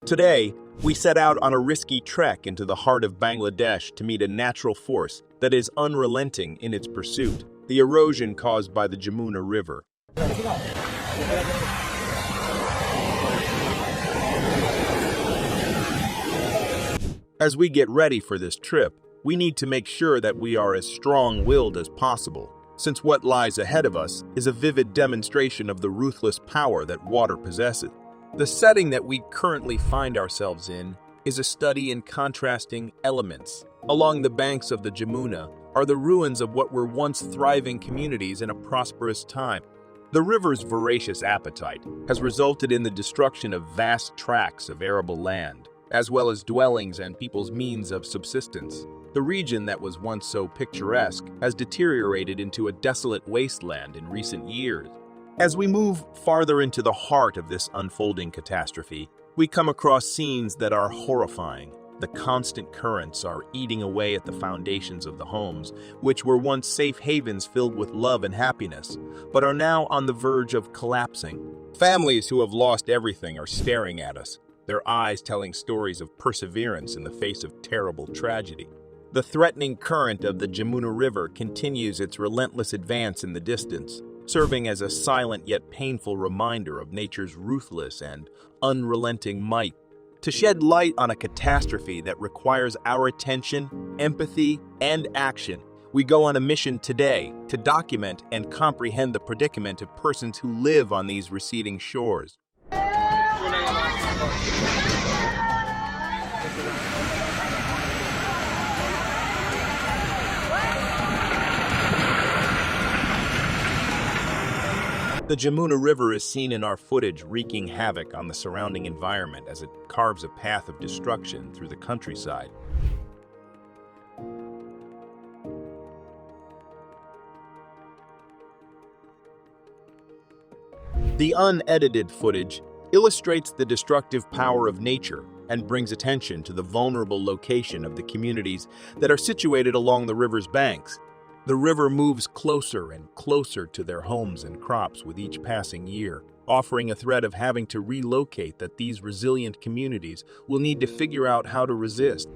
Today, we set out on a risky trek into the heart of Bangladesh to meet a natural force that is unrelenting in its pursuit, the erosion caused by the Jamuna River. As we get ready for this trip, we need to make sure that we are as strong-willed as possible, since what lies ahead of us is a vivid demonstration of the ruthless power that water possesses. The setting that we currently find ourselves in is a study in contrasting elements. Along the banks of the Jamuna are the ruins of what were once thriving communities in a prosperous time. The river's voracious appetite has resulted in the destruction of vast tracts of arable land, as well as dwellings and people's means of subsistence. The region that was once so picturesque has deteriorated into a desolate wasteland in recent years. As we move farther into the heart of this unfolding catastrophe, we come across scenes that are horrifying. The constant currents are eating away at the foundations of the homes, which were once safe havens filled with love and happiness, but are now on the verge of collapsing. Families who have lost everything are staring at us, their eyes telling stories of perseverance in the face of terrible tragedy. The threatening current of the Jamuna River continues its relentless advance in the distance, serving as a silent yet painful reminder of nature's ruthless and unrelenting might. To shed light on a catastrophe that requires our attention, empathy, and action, we go on a mission today to document and comprehend the predicament of persons who live on these receding shores. The Jamuna River is seen in our footage wreaking havoc on the surrounding environment as it carves a path of destruction through the countryside. The unedited footage illustrates the destructive power of nature and brings attention to the vulnerable location of the communities that are situated along the river's banks. The river moves closer and closer to their homes and crops with each passing year, offering a threat of having to relocate that these resilient communities will need to figure out how to resist.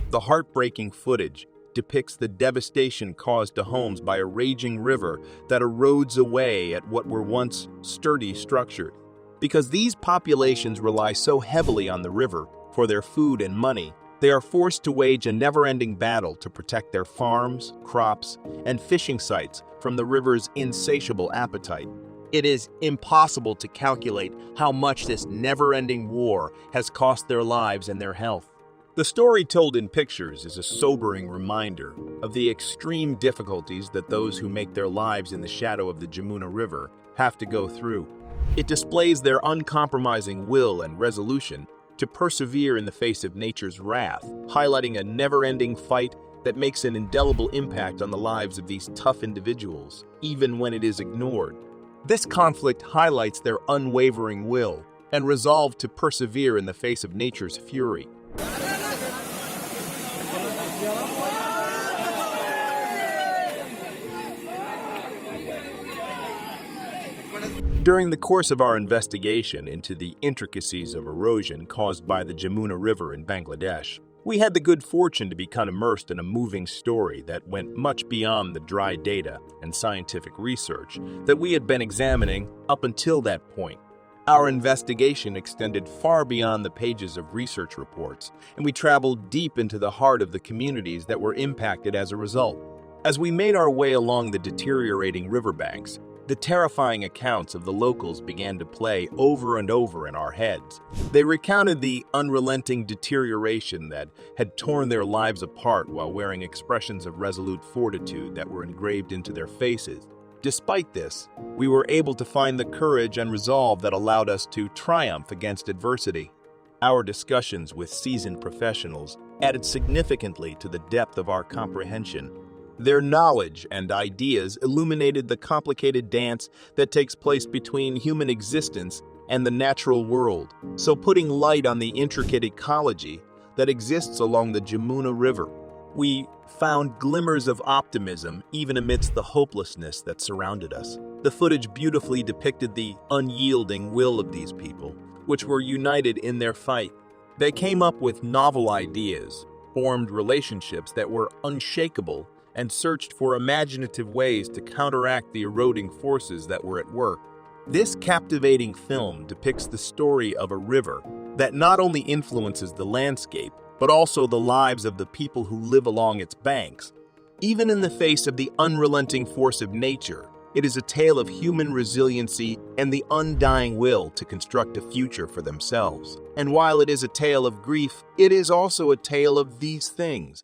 The heartbreaking footage depicts the devastation caused to homes by a raging river that erodes away at what were once sturdy structures. Because these populations rely so heavily on the river for their food and money, they are forced to wage a never-ending battle to protect their farms, crops, and fishing sites from the river's insatiable appetite. It is impossible to calculate how much this never-ending war has cost their lives and their health. The story told in pictures is a sobering reminder of the extreme difficulties that those who make their lives in the shadow of the Jamuna River have to go through. It displays their uncompromising will and resolution to persevere in the face of nature's wrath, highlighting a never-ending fight that makes an indelible impact on the lives of these tough individuals, even when it is ignored. This conflict highlights their unwavering will and resolve to persevere in the face of nature's fury. During the course of our investigation into the intricacies of erosion caused by the Jamuna River in Bangladesh, we had the good fortune to become immersed in a moving story that went much beyond the dry data and scientific research that we had been examining up until that point. Our investigation extended far beyond the pages of research reports, and we traveled deep into the heart of the communities that were impacted as a result. As we made our way along the deteriorating riverbanks, the terrifying accounts of the locals began to play over and over in our heads. They recounted the unrelenting deterioration that had torn their lives apart while wearing expressions of resolute fortitude that were engraved into their faces. Despite this, we were able to find the courage and resolve that allowed us to triumph against adversity. Our discussions with seasoned professionals added significantly to the depth of our comprehension. Their knowledge and ideas illuminated the complicated dance that takes place between human existence and the natural world, so putting light on the intricate ecology that exists along the Jamuna River. We found glimmers of optimism even amidst the hopelessness that surrounded us. The footage beautifully depicted the unyielding will of these people, which were united in their fight. They came up with novel ideas, formed relationships that were unshakable, and searched for imaginative ways to counteract the eroding forces that were at work. This captivating film depicts the story of a river that not only influences the landscape, but also the lives of the people who live along its banks. Even in the face of the unrelenting force of nature, it is a tale of human resiliency and the undying will to construct a future for themselves. And while it is a tale of grief, it is also a tale of these things: